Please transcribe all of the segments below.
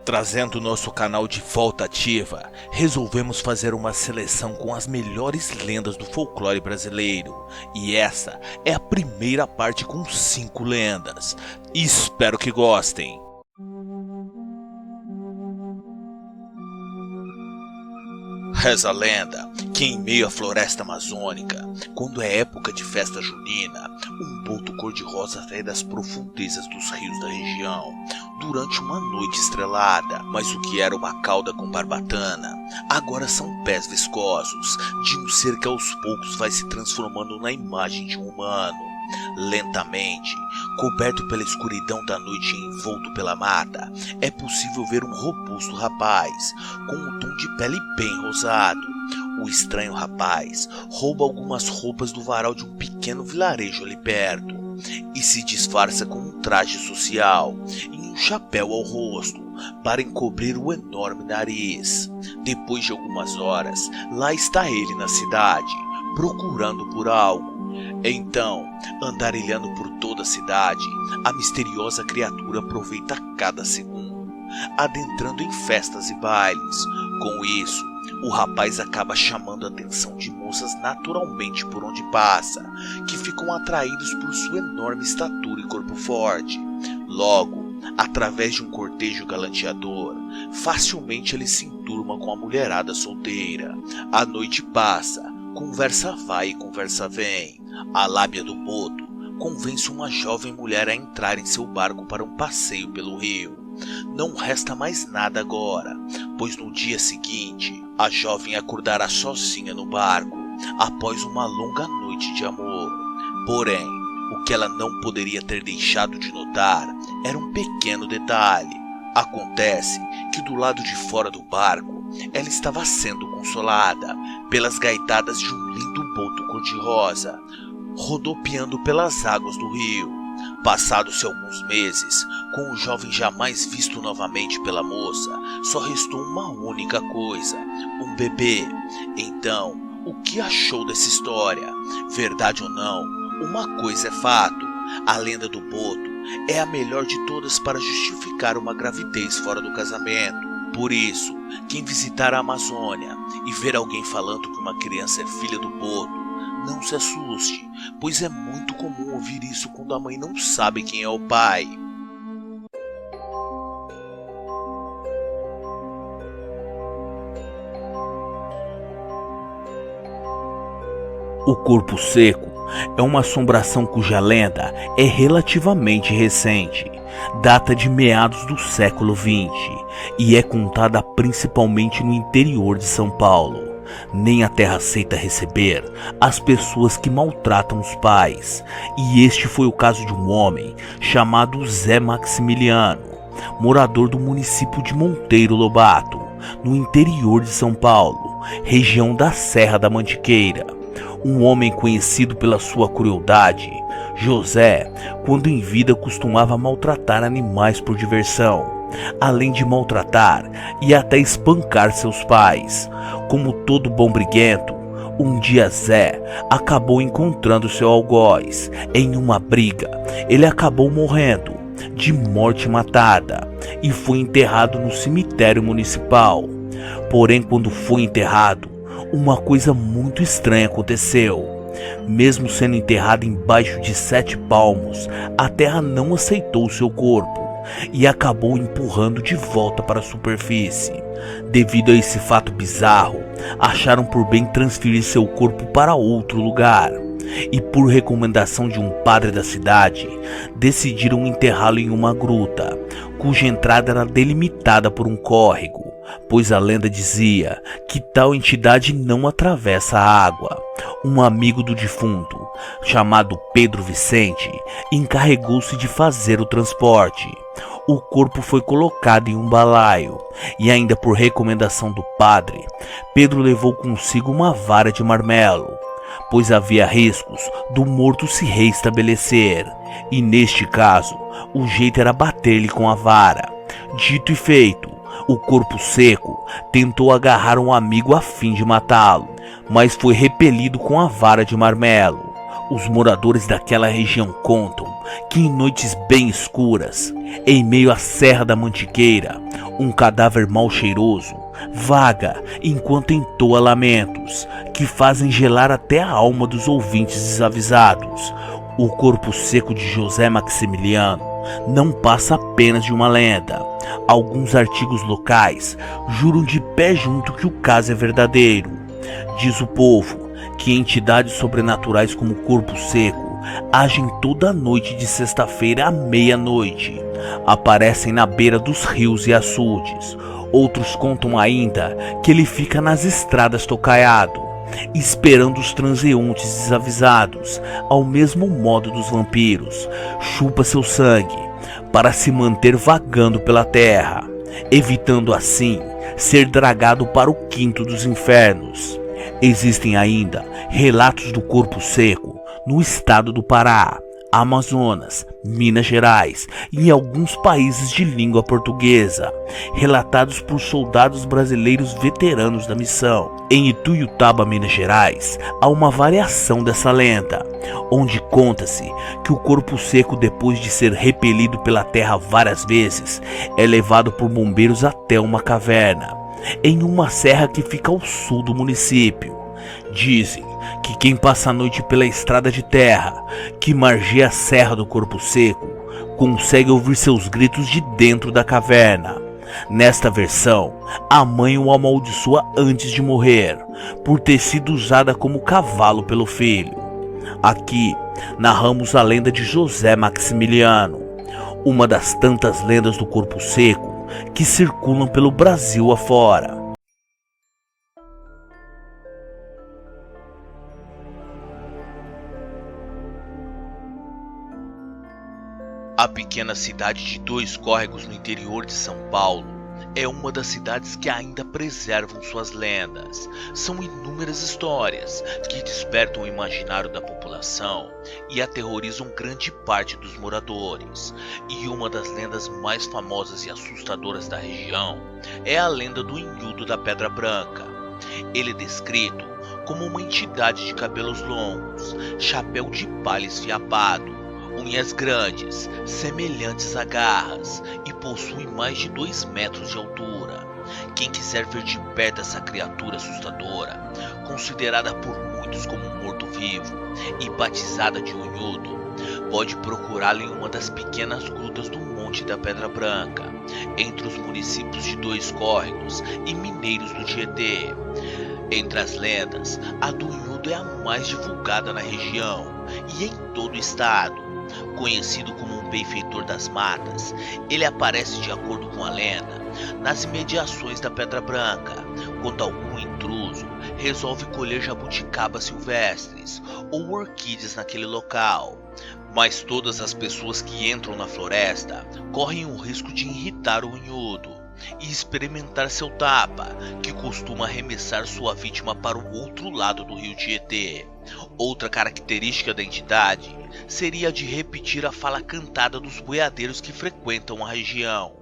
Trazendo nosso canal de volta ativa, resolvemos fazer uma seleção com as melhores lendas do folclore brasileiro. E essa é a primeira parte com 5 lendas. Espero que gostem. Reza a lenda que em meio à floresta amazônica, quando é época de festa junina, um boto cor-de-rosa sai das profundezas dos rios da região durante uma noite estrelada. Mas o que era uma cauda com barbatana, agora são pés viscosos de um ser que aos poucos vai se transformando na imagem de um humano. Lentamente, coberto pela escuridão da noite e envolto pela mata, é possível ver um robusto rapaz com um tom de pele bem rosado. O estranho rapaz rouba algumas roupas do varal de um pequeno vilarejo ali perto e se disfarça com um traje social e um chapéu ao rosto para encobrir o enorme nariz. Depois de algumas horas, lá está ele na cidade, procurando por algo. Então, andarilhando por toda a cidade, a misteriosa criatura aproveita cada segundo, adentrando em festas e bailes. Com isso, o rapaz acaba chamando a atenção de moças naturalmente por onde passa, que ficam atraídos por sua enorme estatura e corpo forte. Logo, através de um cortejo galanteador, facilmente ele se enturma com a mulherada solteira. A noite passa, conversa vai e conversa vem. A lábia do boto convence uma jovem mulher a entrar em seu barco para um passeio pelo rio. Não resta mais nada agora, pois no dia seguinte, a jovem acordará sozinha no barco, após uma longa noite de amor. Porém, o que ela não poderia ter deixado de notar era um pequeno detalhe. Acontece que do lado de fora do barco, ela estava sendo consolada pelas gaitadas de um lindo boto cor-de-rosa, rodopiando pelas águas do rio. Passados-se alguns meses, com o jovem jamais visto novamente pela moça, só restou uma única coisa: um bebê. Então, o que achou dessa história? Verdade ou não, uma coisa é fato: a lenda do boto é a melhor de todas para justificar uma gravidez fora do casamento. Por isso, quem visitar a Amazônia e ver alguém falando que uma criança é filha do boto, não se assuste, pois é muito comum ouvir isso quando a mãe não sabe quem é o pai. O corpo seco é uma assombração cuja lenda é relativamente recente, data de meados do século XX e é contada principalmente no interior de São Paulo. Nem a terra aceita receber as pessoas que maltratam os pais, e este foi o caso de um homem chamado Zé Maximiliano, morador do município de Monteiro Lobato, no interior de São Paulo, região da Serra da Mantiqueira. Um homem conhecido pela sua crueldade. José, quando em vida, costumava maltratar animais por diversão, além de maltratar e até espancar seus pais. Como todo bom briguento, um dia Zé acabou encontrando seu algoz em uma briga. Ele acabou morrendo de morte matada e foi enterrado no cemitério municipal. Porém, quando foi enterrado, uma coisa muito estranha aconteceu. Mesmo sendo enterrado embaixo de 7 palmos, a terra não aceitou seu corpo e acabou empurrando de volta para a superfície. Devido a esse fato bizarro, acharam por bem transferir seu corpo para outro lugar e, por recomendação de um padre da cidade, decidiram enterrá-lo em uma gruta, cuja entrada era delimitada por um córrego, pois a lenda dizia que tal entidade não atravessa a água. Um amigo do defunto, chamado Pedro Vicente, encarregou-se de fazer o transporte. O corpo foi colocado em um balaio e, ainda por recomendação do padre, Pedro levou consigo uma vara de marmelo, pois havia riscos do morto se reestabelecer, e neste caso, o jeito era bater-lhe com a vara. Dito e feito, o corpo seco tentou agarrar um amigo a fim de matá-lo, mas foi repelido com a vara de marmelo. Os moradores daquela região contam que em noites bem escuras, em meio à Serra da Mantiqueira, um cadáver mal cheiroso vaga enquanto entoa lamentos que fazem gelar até a alma dos ouvintes desavisados. O corpo seco de José Maximiliano não passa apenas de uma lenda. Alguns artigos locais juram de pé junto que o caso é verdadeiro. Diz o povo que entidades sobrenaturais como o corpo seco agem toda noite de sexta-feira à meia-noite. Aparecem na beira dos rios e açudes. Outros contam ainda que ele fica nas estradas tocaiado, esperando os transeuntes desavisados, ao mesmo modo dos vampiros. Chupa seu sangue para se manter vagando pela terra, evitando assim ser dragado para o quinto dos infernos. Existem ainda relatos do corpo seco no estado do Pará, Amazonas, Minas Gerais e em alguns países de língua portuguesa, relatados por soldados brasileiros veteranos da missão. Em Ituiutaba, Minas Gerais, há uma variação dessa lenda, onde conta-se que o corpo seco, depois de ser repelido pela terra várias vezes, é levado por bombeiros até uma caverna, em uma serra que fica ao sul do município. Dizem que quem passa a noite pela estrada de terra que margeia a Serra do Corpo Seco consegue ouvir seus gritos de dentro da caverna. Nesta versão, a mãe o amaldiçoa antes de morrer, por ter sido usada como cavalo pelo filho. Aqui, narramos a lenda de José Maximiliano, uma das tantas lendas do Corpo Seco que circulam pelo Brasil afora. A pequena cidade de Dois Córregos, no interior de São Paulo, é uma das cidades que ainda preservam suas lendas. São inúmeras histórias que despertam o imaginário da população e aterrorizam grande parte dos moradores. E uma das lendas mais famosas e assustadoras da região é a lenda do Inhudo da Pedra Branca. Ele é descrito como uma entidade de cabelos longos, chapéu de palha esfiapado, unhas grandes, semelhantes a garras, e possui mais de 2 metros de altura. Quem quiser ver de perto essa criatura assustadora, considerada por muitos como um morto-vivo e batizada de Unhudo, pode procurá-lo em uma das pequenas grutas do Monte da Pedra Branca, entre os municípios de Dois Córregos e Mineiros do Tietê. Entre as lendas, a do Unhudo é a mais divulgada na região e em todo o estado. Conhecido como um benfeitor das matas, ele aparece, de acordo com a lenda, nas imediações da Pedra Branca, quando algum intruso resolve colher jabuticabas silvestres ou orquídeas naquele local. Mas todas as pessoas que entram na floresta correm o risco de irritar o Unhudo e experimentar seu tapa, que costuma arremessar sua vítima para o outro lado do rio Tietê. Outra característica da entidade seria a de repetir a fala cantada dos boiadeiros que frequentam a região.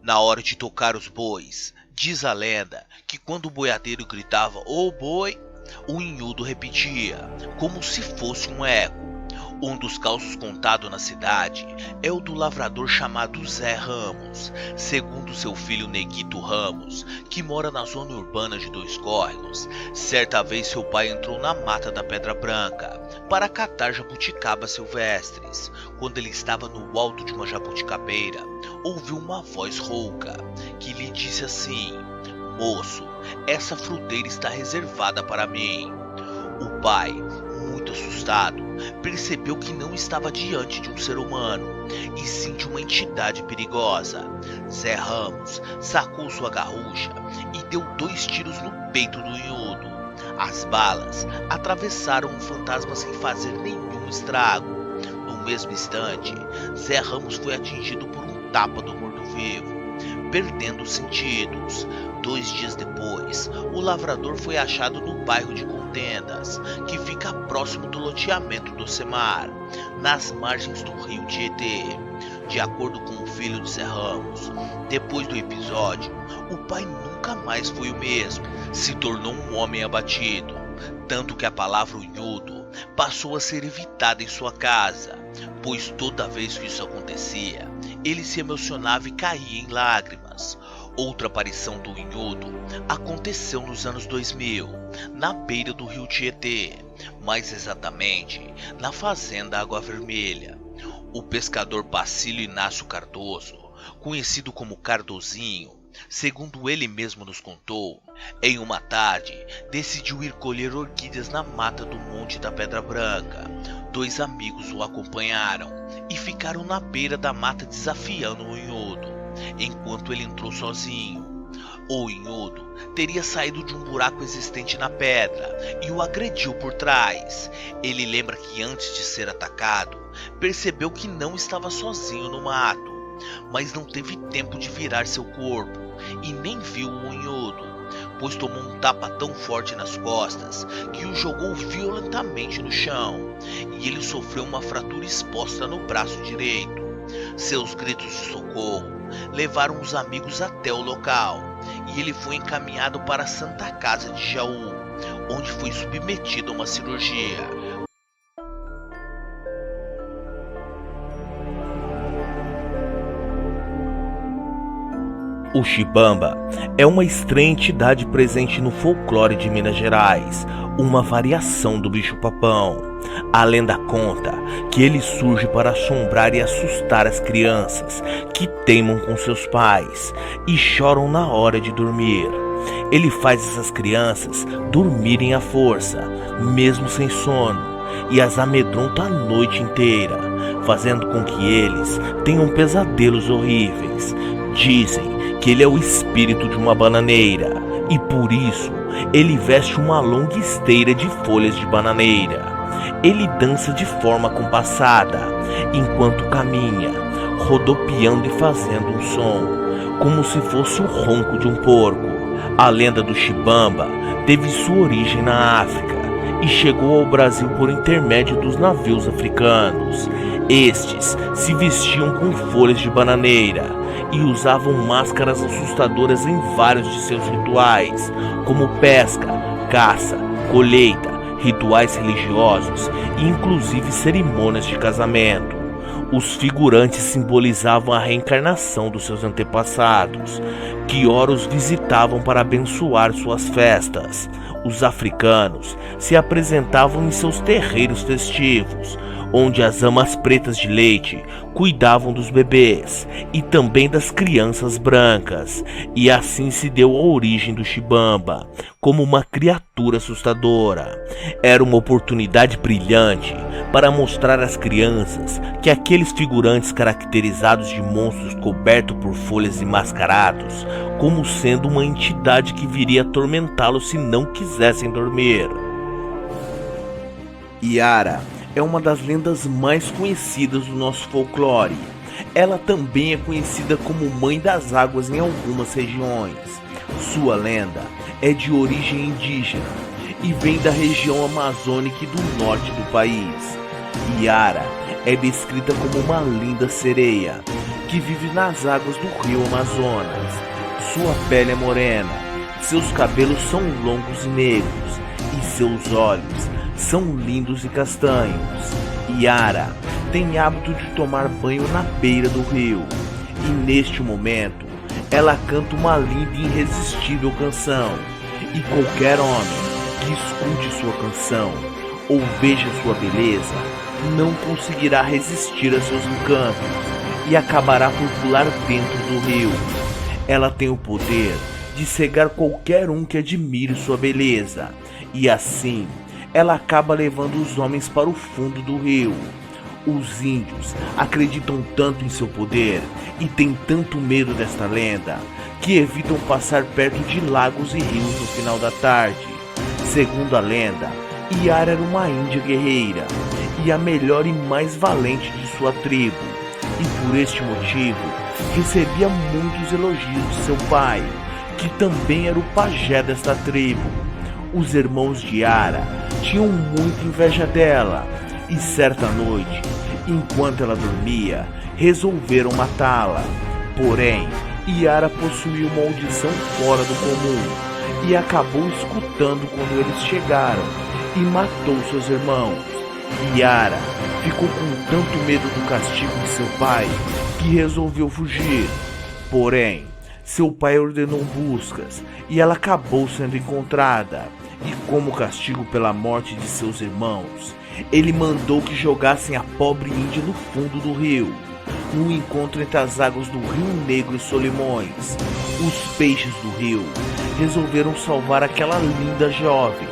Na hora de tocar os bois, diz a lenda que quando o boiadeiro gritava "Ô boi", o Unhudo repetia, como se fosse um eco. Um dos causos contados na cidade é o do lavrador chamado Zé Ramos, segundo seu filho Neguito Ramos, que mora na zona urbana de Dois Córregos. Certa vez seu pai entrou na mata da Pedra Branca para catar jabuticabas silvestres. Quando ele estava no alto de uma jabuticabeira, ouviu uma voz rouca que lhe disse assim: "Moço, essa fruteira está reservada para mim." O pai, muito assustado, percebeu que não estava diante de um ser humano, e sim de uma entidade perigosa. Zé Ramos sacou sua garrucha e deu 2 tiros no peito do Unhudo. As balas atravessaram o fantasma sem fazer nenhum estrago. No mesmo instante, Zé Ramos foi atingido por um tapa do morto-vivo, perdendo os sentidos. 2 dias depois, o lavrador foi achado no bairro de Contendas, que fica próximo do loteamento do Semar, nas margens do rio Tietê. De acordo com o filho de Zé Ramos, depois do episódio, o pai nunca mais foi o mesmo, se tornou um homem abatido, tanto que a palavra Unhudo passou a ser evitada em sua casa. pois toda vez que isso acontecia, ele se emocionava e caía em lágrimas. Outra aparição do Inhodo aconteceu nos anos 2000, na beira do rio Tietê, mais exatamente na fazenda Água Vermelha. O pescador Pacílio Inácio Cardoso, conhecido como Cardozinho, segundo ele mesmo nos contou, em uma tarde decidiu ir colher orquídeas na mata do Monte da Pedra Branca. Dois amigos o acompanharam e ficaram na beira da mata desafiando o Inhodo, enquanto ele entrou sozinho. O Inhodo teria saído de um buraco existente na pedra e o agrediu por trás. Ele lembra que antes de ser atacado, percebeu que não estava sozinho no mato, mas não teve tempo de virar seu corpo e nem viu o Inhodo, pois tomou um tapa tão forte nas costas que o jogou violentamente no chão e ele sofreu uma fratura exposta no braço direito. Seus gritos de socorro levaram os amigos até o local e ele foi encaminhado para a Santa Casa de Jaú, onde foi submetido a uma cirurgia. O Xibamba é uma estranha entidade presente no folclore de Minas Gerais, uma variação do bicho-papão. A lenda conta que ele surge para assombrar e assustar as crianças que teimam com seus pais e choram na hora de dormir. Ele faz essas crianças dormirem à força, mesmo sem sono, e as amedronta a noite inteira, fazendo com que eles tenham pesadelos horríveis. Dizem que ele é o espírito de uma bananeira e por isso ele veste uma longa esteira de folhas de bananeira. Ele dança de forma compassada enquanto caminha, rodopiando e fazendo um som, como se fosse o ronco de um porco. A lenda do Xibamba teve sua origem na África e chegou ao Brasil por intermédio dos navios africanos. Estes se vestiam com folhas de bananeira e usavam máscaras assustadoras em vários de seus rituais, como pesca, caça, colheita, rituais religiosos e inclusive cerimônias de casamento. Os figurantes simbolizavam a reencarnação dos seus antepassados, que ora os visitavam para abençoar suas festas. Os africanos se apresentavam em seus terreiros festivos, onde as amas pretas de leite cuidavam dos bebês e também das crianças brancas, e assim se deu a origem do Xibamba, como uma criatura assustadora. Era uma oportunidade brilhante para mostrar às crianças que aqueles figurantes caracterizados de monstros cobertos por folhas e mascarados, como sendo uma entidade que viria atormentá-los se não quisessem dormir. Iara é uma das lendas mais conhecidas do nosso folclore. Ela também é conhecida como Mãe das Águas em algumas regiões. Sua lenda é de origem indígena e vem da região amazônica e do norte do país. Iara é descrita como uma linda sereia que vive nas águas do rio Amazonas. Sua pele é morena, seus cabelos são longos e negros e seus olhos são lindos e castanhos. Iara tem hábito de tomar banho na beira do rio e neste momento ela canta uma linda e irresistível canção, e qualquer homem que escute sua canção ou veja sua beleza não conseguirá resistir a seus encantos e acabará por pular dentro do rio. Ela tem o poder de cegar qualquer um que admire sua beleza, e assim ela acaba levando os homens para o fundo do rio. Os índios acreditam tanto em seu poder e têm tanto medo desta lenda que evitam passar perto de lagos e rios no final da tarde. Segundo a lenda, Iara era uma índia guerreira e a melhor e mais valente de sua tribo, e por este motivo recebia muitos elogios de seu pai, que também era o pajé desta tribo. Os irmãos de Iara tinham muita inveja dela e certa noite, enquanto ela dormia, resolveram matá-la. Porém, Iara possuía uma audição fora do comum e acabou escutando quando eles chegaram e matou seus irmãos. Iara ficou com tanto medo do castigo de seu pai que resolveu fugir. Porém, seu pai ordenou buscas e ela acabou sendo encontrada. E como castigo pela morte de seus irmãos, ele mandou que jogassem a pobre índia no fundo do rio. No encontro entre as águas do Rio Negro e Solimões, os peixes do rio resolveram salvar aquela linda jovem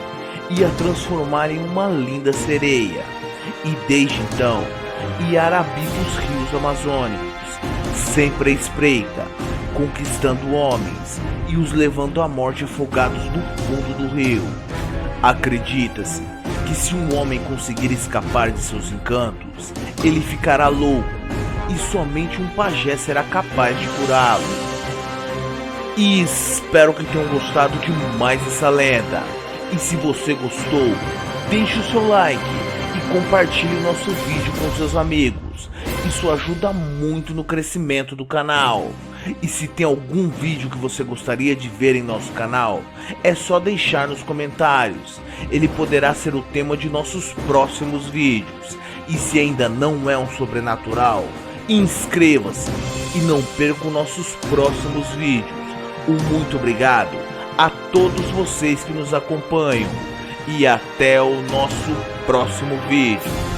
e a transformar em uma linda sereia. E desde então, Yara habita os rios amazônicos, sempre à espreita, conquistando homens e os levando à morte afogados no fundo do rio. Acredita-se que se um homem conseguir escapar de seus encantos, ele ficará louco e somente um pajé será capaz de curá-lo. E espero que tenham gostado demais dessa lenda. E se você gostou, deixe o seu like e compartilhe nosso vídeo com seus amigos. Isso ajuda muito no crescimento do canal. E se tem algum vídeo que você gostaria de ver em nosso canal, é só deixar nos comentários. Ele poderá ser o tema de nossos próximos vídeos. E se ainda não é um sobrenatural, inscreva-se e não perca os nossos próximos vídeos. Um muito obrigado a todos vocês que nos acompanham e até o nosso próximo vídeo.